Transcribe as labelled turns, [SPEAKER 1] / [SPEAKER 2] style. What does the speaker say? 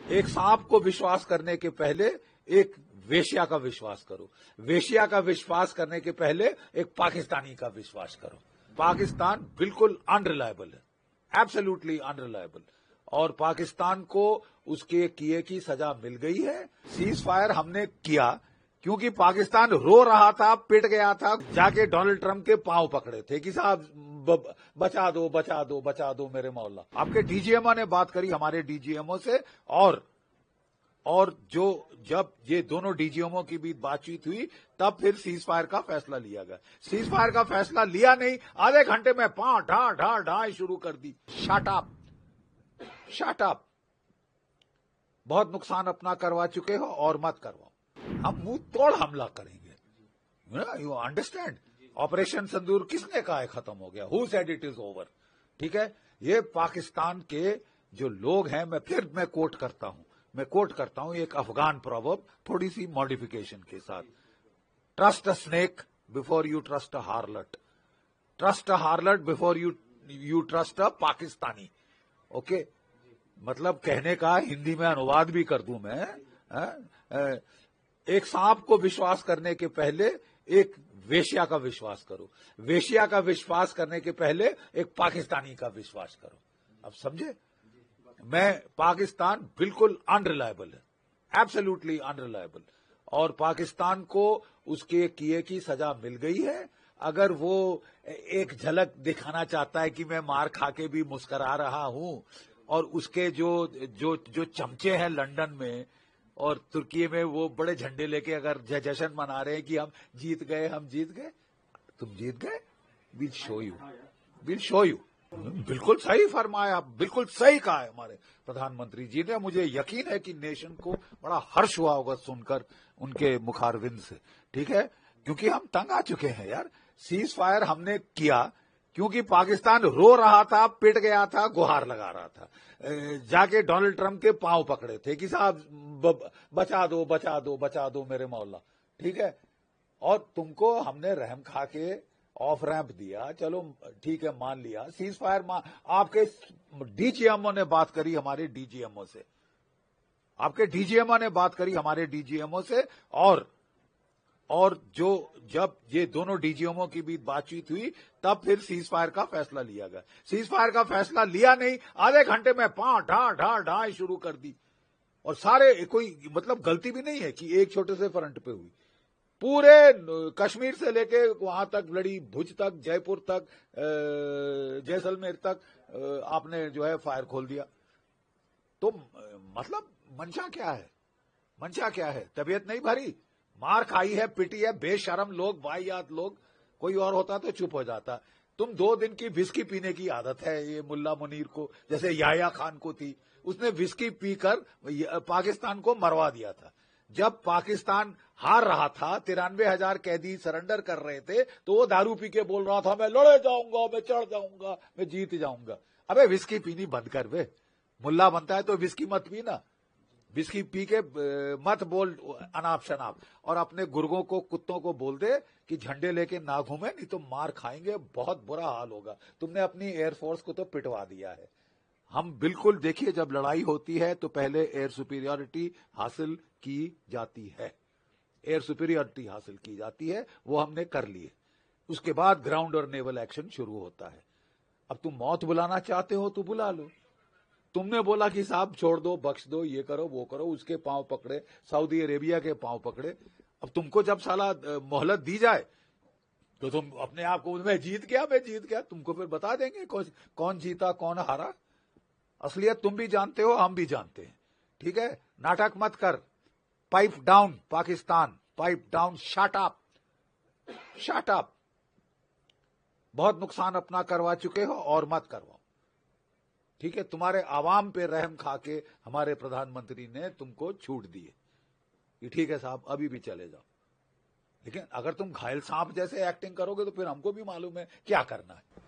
[SPEAKER 1] एक सांप को विश्वास करने के पहले एक वेश्या का विश्वास करो। वेश्या का विश्वास करने के पहले एक पाकिस्तानी का विश्वास करो। पाकिस्तान बिल्कुल अनरिलायबल है, एब्सोल्युटली अनरिलायबल। और पाकिस्तान को उसके किए की सजा मिल गई है। सीज फायर हमने किया क्योंकि पाकिस्तान रो रहा था, पिट गया था, जाके डोनाल्ड ट्रंप के पांव पकड़े थे कि साहब बचा दो बचा दो बचा दो मेरे मौला। आपके डीजीएमओ ने बात करी हमारे डीजीएमओ से, और जो जब ये दोनों डीजीएमओ की बीच बातचीत हुई तब फिर सीज फायर का फैसला लिया गया। सीज फायर का फैसला लिया नहीं, आधे घंटे में पां ढा ढा ढा शुरू कर दी। Shut up, shut up. बहुत नुकसान अपना करवा चुके हो और मत करवाओ। हम मुंह तोड़ हमला करेंगे। You understand? ऑपरेशन सिंदूर किसने कहा है खत्म हो गया? Who said it is over? ठीक है, ये पाकिस्तान के जो लोग हैं, मैं कोट करता हूं एक अफगान प्रोवर्ब, थोड़ी सी मॉडिफिकेशन के साथ। Trust a snake before you trust a हार्लट, trust a हार्लट before you trust a Pakistani. Okay, मतलब कहने का हिंदी में अनुवाद भी कर दूं मैं। एक सांप को विश्वास करने के पहले एक वेश्या का विश्वास करो। वेश्या का विश्वास करने के पहले एक पाकिस्तानी का विश्वास करो। अब समझे? पाकिस्तान बिल्कुल अनरिलायबल है, एब्सोल्युटली अनरिलायबल। और पाकिस्तान को उसके किए की सजा मिल गई है। अगर वो एक झलक दिखाना चाहता है कि मैं मार खा के भी मुस्करा रहा हूं, और उसके जो चमचे हैं लंदन में और तुर्की में, वो बड़े झंडे लेके अगर जश्न मना रहे हैं कि हम जीत गए, तुम जीत गए। Will show you. बिल्कुल सही फरमाया, बिल्कुल सही कहा है हमारे प्रधानमंत्री जी ने। मुझे यकीन है कि नेशन को बड़ा हर्ष हुआ होगा सुनकर उनके मुखारविंद से। ठीक है, क्योंकि हम तंग आ चुके हैं यार। सीज फायर हमने किया क्योंकि पाकिस्तान रो रहा था, पिट गया था, गुहार लगा रहा था, जाके डोनाल्ड ट्रंप के पांव पकड़े थे कि साहब बचा दो बचा दो बचा दो मेरे मौला। ठीक है, और तुमको हमने रहम खा के ऑफ रैंप दिया, चलो ठीक है, मान लिया। सीज फायर आपके डीजीएमओ ने बात करी हमारे डीजीएमओ से, आपके डीजीएमओ ने बात करी हमारे डीजीएमओ से, और जब ये दोनों डीजीएमओ की बीच बातचीत हुई तब फिर सीज फायर का फैसला लिया गया। सीज फायर का फैसला लिया नहीं, आधे घंटे में पां ढा ढा ढा शुरू कर दी। और सारे, कोई मतलब गलती भी नहीं है कि एक छोटे से फ्रंट पे हुई। पूरे कश्मीर से लेके वहां तक लड़ी, भुज तक, जयपुर तक, जैसलमेर तक आपने जो है फायर खोल दिया। तो मतलब मंशा क्या है? मंशा क्या है? तबीयत नहीं भरी? मार खाई है, पिटी है, बेशरम लोग, वाहियात लोग। कोई और होता तो चुप हो जाता। तुम 2 दिन की विस्की पीने की आदत है ये मुल्ला मुनीर को, जैसे याह्या खान को थी। उसने विस्की पीकर पाकिस्तान को मरवा दिया था। जब पाकिस्तान हार रहा था, 93,000 कैदी सरेंडर कर रहे थे, तो वो दारू पी के बोल रहा था मैं लड़े जाऊंगा, मैं चढ़ जाऊंगा, मैं जीत जाऊंगा। अबे विस्की पीनी बंद कर वे। मुल्ला बनता है तो विस्की मत पीना, विस्की पी के मत बोल अनाप शनाप। और अपने गुर्गों को, कुत्तों को बोल दे कि झंडे लेके ना घूमे, नहीं तो मार खाएंगे, बहुत बुरा हाल होगा। तुमने अपनी एयरफोर्स को तो पिटवा दिया है। हम बिल्कुल, देखिए, जब लड़ाई होती है तो पहले एयर सुपीरियरिटी हासिल की जाती है, एयर सुपीरियरिटी हासिल की जाती है, वो हमने कर ली है। उसके बाद ग्राउंड और नेवल एक्शन शुरू होता है। अब तुम मौत बुलाना चाहते हो तो बुला लो। तुमने बोला कि साहब छोड़ दो, बख्श दो, ये करो वो करो, उसके पांव पकड़े, सऊदी अरेबिया के पांव पकड़े। अब तुमको जब साला मोहलत दी जाए तो तुम अपने आप को मैं जीत गया, तुमको फिर बता देंगे कौन जीता कौन हारा। असलियत तुम भी जानते हो, हम भी जानते हैं। ठीक है, नाटक मत कर। Pipe down Pakistan, pipe down, shut up, shut up. बहुत नुकसान अपना करवा चुके हो और मत करवाओ। ठीक है, तुम्हारे आवाम पे रहम खा के हमारे प्रधानमंत्री ने तुमको छूट दी है कि ठीक है साहब अभी भी चले जाओ। लेकिन अगर तुम घायल सांप जैसे एक्टिंग करोगे तो फिर हमको भी मालूम है क्या करना है।